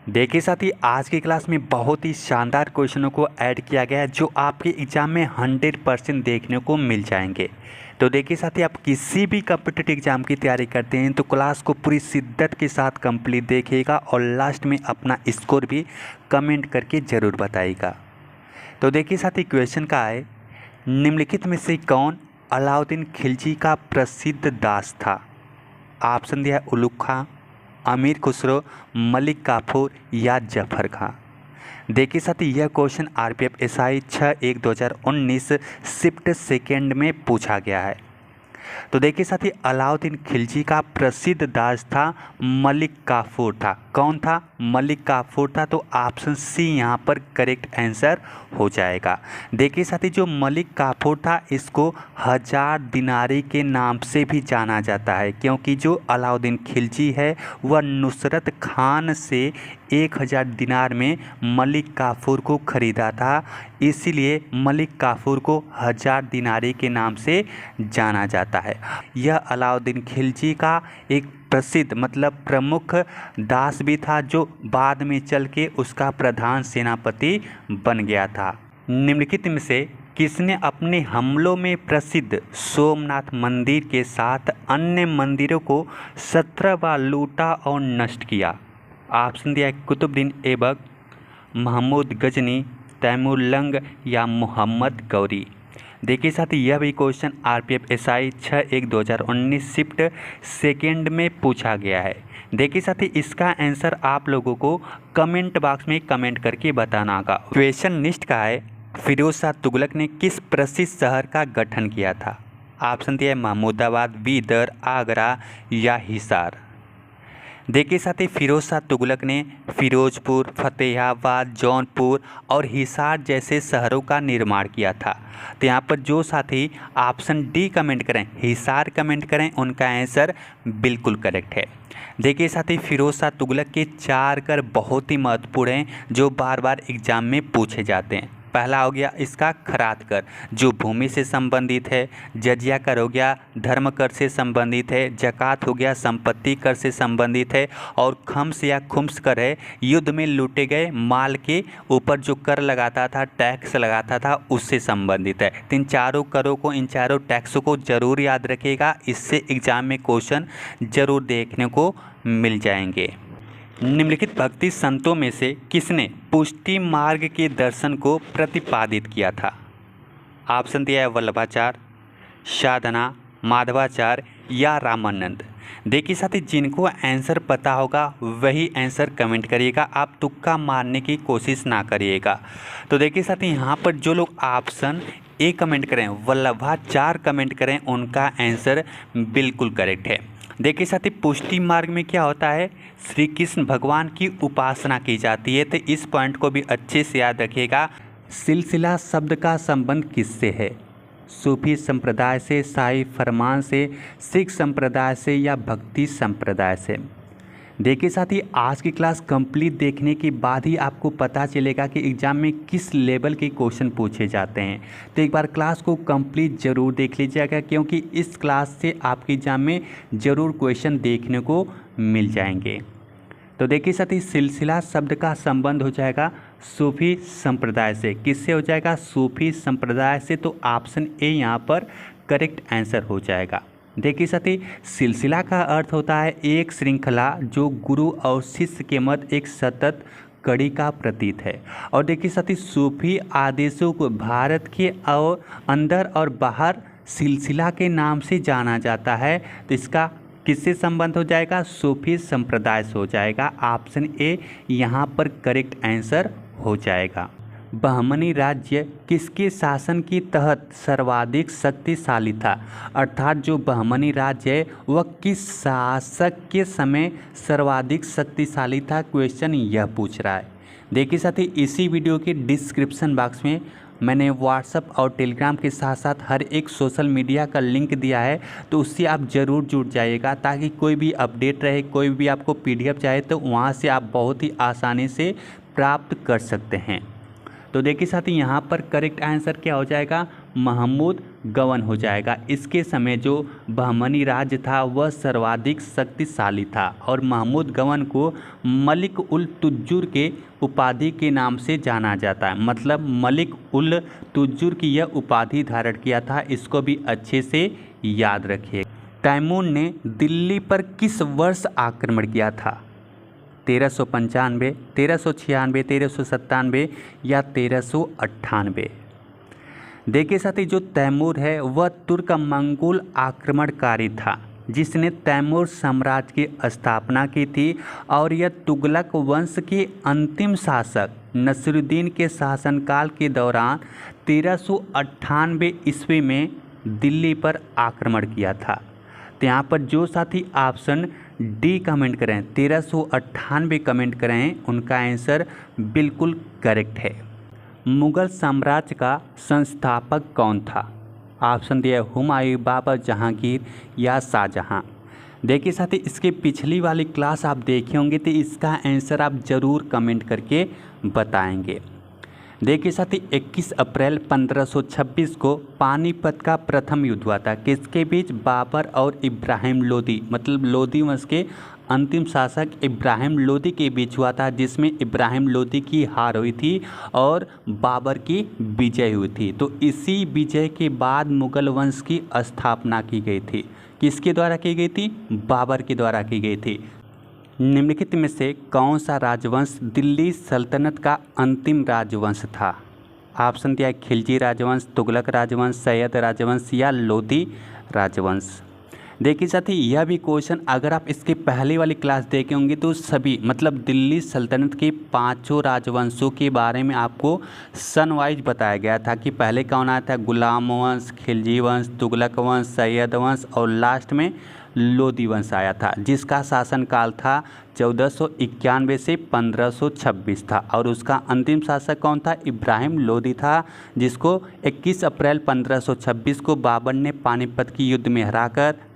देखिए साथी, आज की क्लास में बहुत ही शानदार क्वेश्चनों को ऐड किया गया है जो आपके एग्ज़ाम में 100% देखने को मिल जाएंगे। तो देखिए साथी, आप किसी भी कॉम्पिटिटिव एग्ज़ाम की तैयारी करते हैं तो क्लास को पूरी शिद्दत के साथ कंप्लीट देखिएगा और लास्ट में अपना स्कोर भी कमेंट करके ज़रूर बताइएगा। तो देखिए साथी, क्वेश्चन का है, निम्नलिखित में से कौन अलाउद्दीन खिलजी का प्रसिद्ध दास था? ऑप्शन दिया है उलुग खां, अमीर खुसरो, मलिक काफूर या जफर खां। देखिए साथी, यह question RPF SI 6/1/2019 shift second में पूछा गया है। तो देखिए साथी, अलाउद्दीन खिलजी का प्रसिद्ध दास था मलिक काफूर था। कौन था? मलिक काफूर था। तो ऑप्शन सी यहाँ पर करेक्ट आंसर हो जाएगा। देखिए साथी, जो मलिक काफूर था इसको 1000 दिनारी के नाम से भी जाना जाता है, क्योंकि जो अलाउद्दीन खिलजी है वह नुसरत खान से 1000 दिनार में मलिक काफूर को खरीदा था, इसीलिए मलिक काफूर को 1000 दिनारी के नाम से जाना जाता है। यह अलाउद्दीन खिलजी का एक प्रसिद्ध प्रमुख दास भी था, जो बाद में चल के उसका प्रधान सेनापति बन गया था। निम्नलिखित में से किसने अपने हमलों में प्रसिद्ध सोमनाथ मंदिर के साथ अन्य मंदिरों को 17 बार लूटा और नष्ट किया? ऑप्शन दिया है कुतुबुद्दीन ऐबक, महमूद गजनी, तैमूरलंग या मोहम्मद गौरी। देखिए साथी, यह भी question RPF SI 6/1/2019 shift second में पूछा गया है। देखिए साथी, इसका आंसर आप लोगों को कमेंट बॉक्स में कमेंट करके बताना होगा। क्वेश्चन नेक्स्ट का है, फिरोज शाह तुगलक ने किस प्रसिद्ध शहर का गठन किया था? ऑप्शन दिया है महमूदाबाद, बीदर, आगरा या हिसार। देखिए साथी, फिरोज शाह तुगलक ने फिरोजपुर, फतेहाबाद, जौनपुर और हिसार जैसे शहरों का निर्माण किया था। तो यहाँ पर जो साथी ऑप्शन डी कमेंट करें, हिसार कमेंट करें, उनका आंसर बिल्कुल करेक्ट है। देखिए साथी, फिरोज शाह तुगलक के 4 कर बहुत ही महत्वपूर्ण हैं जो बार बार एग्जाम में पूछे जाते हैं। पहला हो गया इसका खरात कर, जो भूमि से संबंधित है। जजिया कर हो गया धर्म कर से संबंधित है। जकात हो गया संपत्ति कर से संबंधित है। और खम्स या खुम्स कर है, युद्ध में लूटे गए माल के ऊपर जो कर लगाता था, टैक्स लगाता था, उससे संबंधित है। तो इन चारों करों को, इन चारों टैक्सों को जरूर याद रखिएगा, इससे एग्जाम में क्वेश्चन जरूर देखने को मिल जाएंगे। निम्नलिखित भक्ति संतों में से किसने पुष्टि मार्ग के दर्शन को प्रतिपादित किया था? ऑप्शन दिया है वल्लभाचार्य, साधना, माधवाचार्य या रामानंद। देखिए साथी, जिनको आंसर पता होगा वही आंसर कमेंट करिएगा, आप तुक्का मारने की कोशिश ना करिएगा। तो देखिए साथी, यहाँ पर जो लोग ऑप्शन ए कमेंट करें, वल्लभाचार्य कमेंट करें, उनका आंसर बिल्कुल करेक्ट है। देखिए साथी, पुष्टि मार्ग में क्या होता है, श्री कृष्ण भगवान की उपासना की जाती है। तो इस पॉइंट को भी अच्छे से याद रखिएगा। सिलसिला शब्द का संबंध किससे है? सूफी संप्रदाय से, शाही फरमान से, सिख संप्रदाय से या भक्ति संप्रदाय से? देखिए साथी, आज की क्लास कंप्लीट देखने के बाद ही आपको पता चलेगा कि एग्ज़ाम में किस लेवल के क्वेश्चन पूछे जाते हैं। तो एक बार क्लास को कंप्लीट ज़रूर देख लीजिएगा, क्योंकि इस क्लास से आपके एग्ज़ाम में ज़रूर क्वेश्चन देखने को मिल जाएंगे। तो देखिए साथी, सिलसिला शब्द का संबंध हो जाएगा सूफी संप्रदाय से। किससे हो जाएगा? सूफी संप्रदाय से। तो ऑप्शन ए यहाँ पर करेक्ट आंसर हो जाएगा। देखिए साथी, सिलसिला का अर्थ होता है एक श्रृंखला जो गुरु और शिष्य के मध्य एक सतत कड़ी का प्रतीत है। और देखिए साथी, सूफी आदेशों को भारत के और अंदर और बाहर सिलसिला के नाम से जाना जाता है। तो इसका किससे संबंध हो जाएगा? सूफी संप्रदाय से हो जाएगा। ऑप्शन ए यहाँ पर करेक्ट आंसर हो जाएगा। बहमनी राज्य किसके शासन के तहत सर्वाधिक शक्तिशाली था? अर्थात जो बहमनी राज्य है वह किस शासक के समय सर्वाधिक शक्तिशाली था? क्वेश्चन यह पूछ रहा है। देखिए साथी, इसी वीडियो के डिस्क्रिप्शन बॉक्स में मैंने व्हाट्सअप और टेलीग्राम के साथ साथ हर एक सोशल मीडिया का लिंक दिया है, तो उससे आप ज़रूर जुड़ जाइएगा, ताकि कोई भी अपडेट रहे, कोई भी आपको पीडीएफ चाहे तो वहाँ से आप बहुत ही आसानी से प्राप्त कर सकते हैं। तो देखिए साथी, यहाँ पर करेक्ट आंसर क्या हो जाएगा? महमूद गवन हो जाएगा। इसके समय जो बहमनी राज्य था वह सर्वाधिक शक्तिशाली था और महमूद गवन को मलिक उल तुज्जुर के उपाधि के नाम से जाना जाता है। मतलब मलिक उल तुज्जुर की यह उपाधि धारण किया था, इसको भी अच्छे से याद रखिए। तैमूर ने दिल्ली पर किस वर्ष आक्रमण किया था? 1395, 1396, 1397 या 1398? देखिए साथी, जो तैमूर है वह तुर्क मंगोल आक्रमणकारी था जिसने तैमूर साम्राज्य की स्थापना की थी और यह तुगलक वंश के अंतिम शासक नसीरुद्दीन के शासनकाल के दौरान 1398 ईस्वी में दिल्ली पर आक्रमण किया था। तो यहाँ पर जो साथी ऑप्शन डी कमेंट करें, 1398 कमेंट करें, उनका आंसर बिल्कुल करेक्ट है। मुगल साम्राज्य का संस्थापक कौन था? ऑप्शन दिया हुमायूं, बाबर, जहांगीर या शाहजहां। देखिए साथी, इसके पिछली वाली क्लास आप देखे होंगे तो इसका आंसर आप ज़रूर कमेंट करके बताएंगे। देखिए साथी, 21 अप्रैल 1526 को पानीपत का प्रथम युद्ध हुआ था। किसके बीच? बाबर और इब्राहिम लोदी, मतलब लोदी वंश के अंतिम शासक इब्राहिम लोदी के बीच हुआ था, जिसमें इब्राहिम लोदी की हार हुई थी और बाबर की विजय हुई थी। तो इसी विजय के बाद मुगल वंश की स्थापना की गई थी। किसके द्वारा की गई थी? बाबर के द्वारा की गई थी। निम्नलिखित में से कौन सा राजवंश दिल्ली सल्तनत का अंतिम राजवंश था? ऑप्शन दिया खिलजी राजवंश, तुगलक राजवंश, सैयद राजवंश या लोधी राजवंश। देखिए साथी, यह भी क्वेश्चन अगर आप इसके पहले वाली क्लास देखे होंगे तो सभी मतलब दिल्ली सल्तनत के पांचों राजवंशों के बारे में आपको सन वाइज बताया गया था कि पहले कौन आया था? गुलाम वंश, खिलजी वंश, तुगलक वंश, सैयद वंश और लास्ट में लोधी वंश आया था, जिसका शासनकाल था 1491 से 1526 था और उसका अंतिम शासक कौन था? इब्राहिम लोदी था, जिसको 21 अप्रैल 1526 को बाबर ने पानीपत की युद्ध में हराकर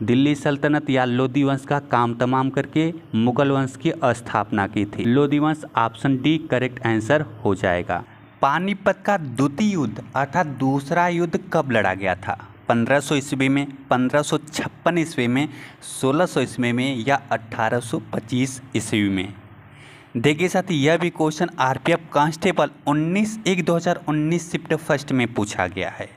दिल्ली सल्तनत या लोधी वंश का काम तमाम करके मुगल वंश की स्थापना की थी। लोधी वंश ऑप्शन डी करेक्ट आंसर हो जाएगा। पानीपत का द्वितीय युद्ध अर्थात दूसरा युद्ध कब लड़ा गया था? 1500 ईस्वी में, 1556 ईस्वी में, 1600 ईस्वी में या 1825 ईस्वी में? देखिए साथी, यह भी question RPF constable 19/1/2019 shift first में पूछा गया है।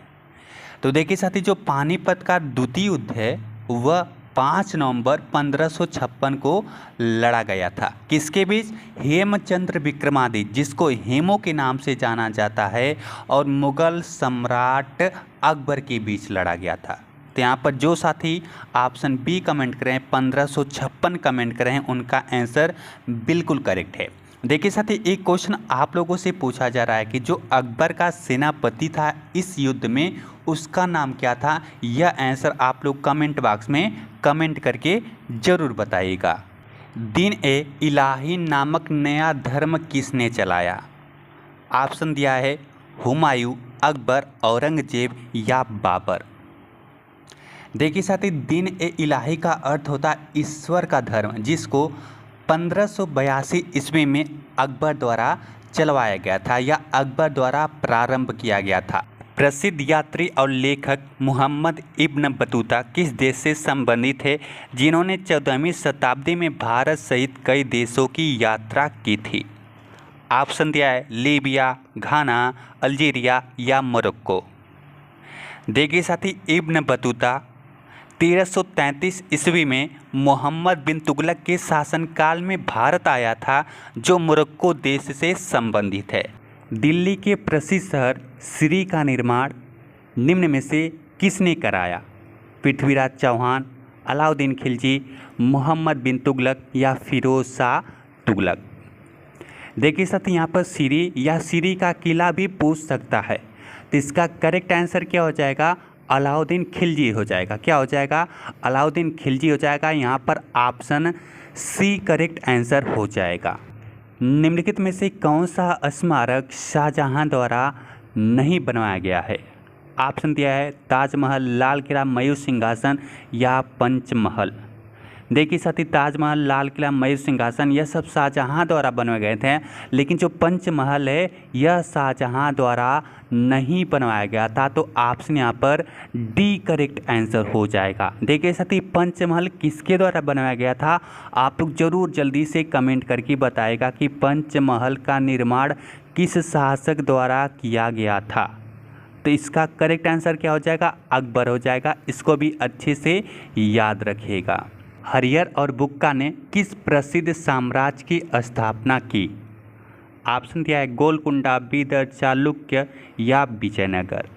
तो देखिए साथी, जो पानीपत का द्वितीय युद्ध है वह 5 नवंबर 1556 को लड़ा गया था। किसके बीच? हेमचंद्र विक्रमादित्य, जिसको हेमो के नाम से जाना जाता है, और मुगल सम्राट अकबर के बीच लड़ा गया था। तो यहाँ पर जो साथी ऑप्शन बी कमेंट करें, 1556 कमेंट करें, उनका आंसर बिल्कुल करेक्ट है। देखिए साथी, एक क्वेश्चन आप लोगों से पूछा जा रहा है कि जो अकबर का सेनापति था इस युद्ध में, उसका नाम क्या था? यह आंसर आप लोग कमेंट बॉक्स में कमेंट करके ज़रूर बताइएगा। दीन ए इलाही नामक नया धर्म किसने चलाया? ऑप्शन दिया है हुमायूं, अकबर, औरंगजेब या बाबर। देखिए साथी, दीन ए इलाही का अर्थ होता है ईश्वर का धर्म, जिसको 1582 ईस्वी में अकबर द्वारा चलवाया गया था या अकबर द्वारा प्रारंभ किया गया था। प्रसिद्ध यात्री और लेखक मोहम्मद इब्न बतूता किस देश से संबंधित है, जिन्होंने 14वीं शताब्दी में भारत सहित कई देशों की यात्रा की थी? ऑप्शन दिया है लीबिया, घाना, अल्जीरिया या मोरक्को। देखिए साथी, इब्न बतूता 1333 ईस्वी में मोहम्मद बिन तुगलक के शासनकाल में भारत आया था, जो मोरक्को देश से संबंधित है। दिल्ली के प्रसिद्ध शहर श्री का निर्माण निम्न में से किसने कराया? पृथ्वीराज चौहान, अलाउद्दीन खिलजी, मोहम्मद बिन तुगलक या फिरोज शाह तुगलक। देखिए साथी, यहाँ पर श्री या श्री का किला भी पूछ सकता है, तो इसका करेक्ट आंसर क्या हो जाएगा? अलाउद्दीन खिलजी हो जाएगा। क्या हो जाएगा? अलाउद्दीन खिलजी हो जाएगा। यहाँ पर ऑप्शन सी करेक्ट आंसर हो जाएगा। निम्नलिखित में से कौन सा स्मारक शाहजहां द्वारा नहीं बनवाया गया है? ऑप्शन दिया है ताजमहल, लाल किला, मयूर सिंहासन या पंचमहल। देखिए साथ ही ताजमहल, लाल किला, मयूर सिंहासन यह सब शाहजहाँ द्वारा बनवाए गए थे, लेकिन जो पंचमहल है यह शाहजहाँ द्वारा नहीं बनवाया गया था। तो ऑप्शन यहाँ पर डी करेक्ट आंसर हो जाएगा। देखिए साथ ही पंचमहल किसके द्वारा बनवाया गया था, आप लोग जरूर जल्दी से कमेंट करके बताएगा कि पंचमहल का निर्माण किस शासक द्वारा किया गया था। तो इसका करेक्ट आंसर क्या हो जाएगा, अकबर हो जाएगा। इसको भी अच्छे से याद रखिएगा। हरिहर और बुक्का ने किस प्रसिद्ध साम्राज्य की स्थापना की। ऑप्शन दिया है गोलकुंडा, बीदर, चालुक्य या विजयनगर।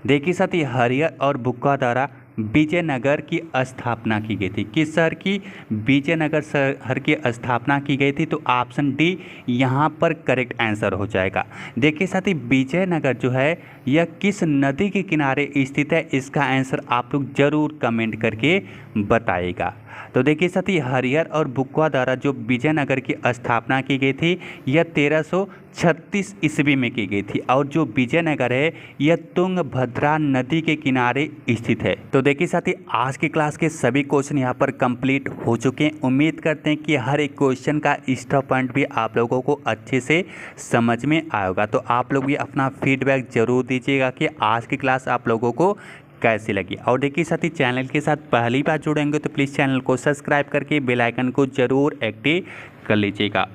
देखिए साथ ही हरिहर और बुक्का द्वारा विजयनगर की स्थापना की गई थी। किस शहर की, विजयनगर शहर की स्थापना की गई थी। तो ऑप्शन डी यहाँ पर करेक्ट आंसर हो जाएगा। देखिए साथ ही विजयनगर जो है यह किस नदी के किनारे स्थित है, इसका आंसर आप लोग जरूर कमेंट करके बताइएगा। तो देखिए साथ ही हरिहर और बुक्का द्वारा जो विजयनगर की स्थापना की गई थी यह 1336 ईस्वी में की गई थी, और जो विजयनगर है यह तुंगभद्रा नदी के किनारे स्थित है। तो देखिए साथ ही आज की क्लास के सभी क्वेश्चन यहाँ पर कंप्लीट हो चुके हैं। उम्मीद करते हैं कि हर एक क्वेश्चन का एक्स्ट्रा पॉइंट भी आप लोगों को अच्छे से समझ में आएगा। तो आप लोग भी अपना फीडबैक जरूर दीजिएगा कि आज की क्लास आप लोगों को कैसी लगी। और देखिए साथ ही चैनल के साथ पहली बार जुड़ेंगे तो प्लीज़ चैनल को सब्सक्राइब करके बेल आइकन को ज़रूर एक्टिव कर लीजिएगा।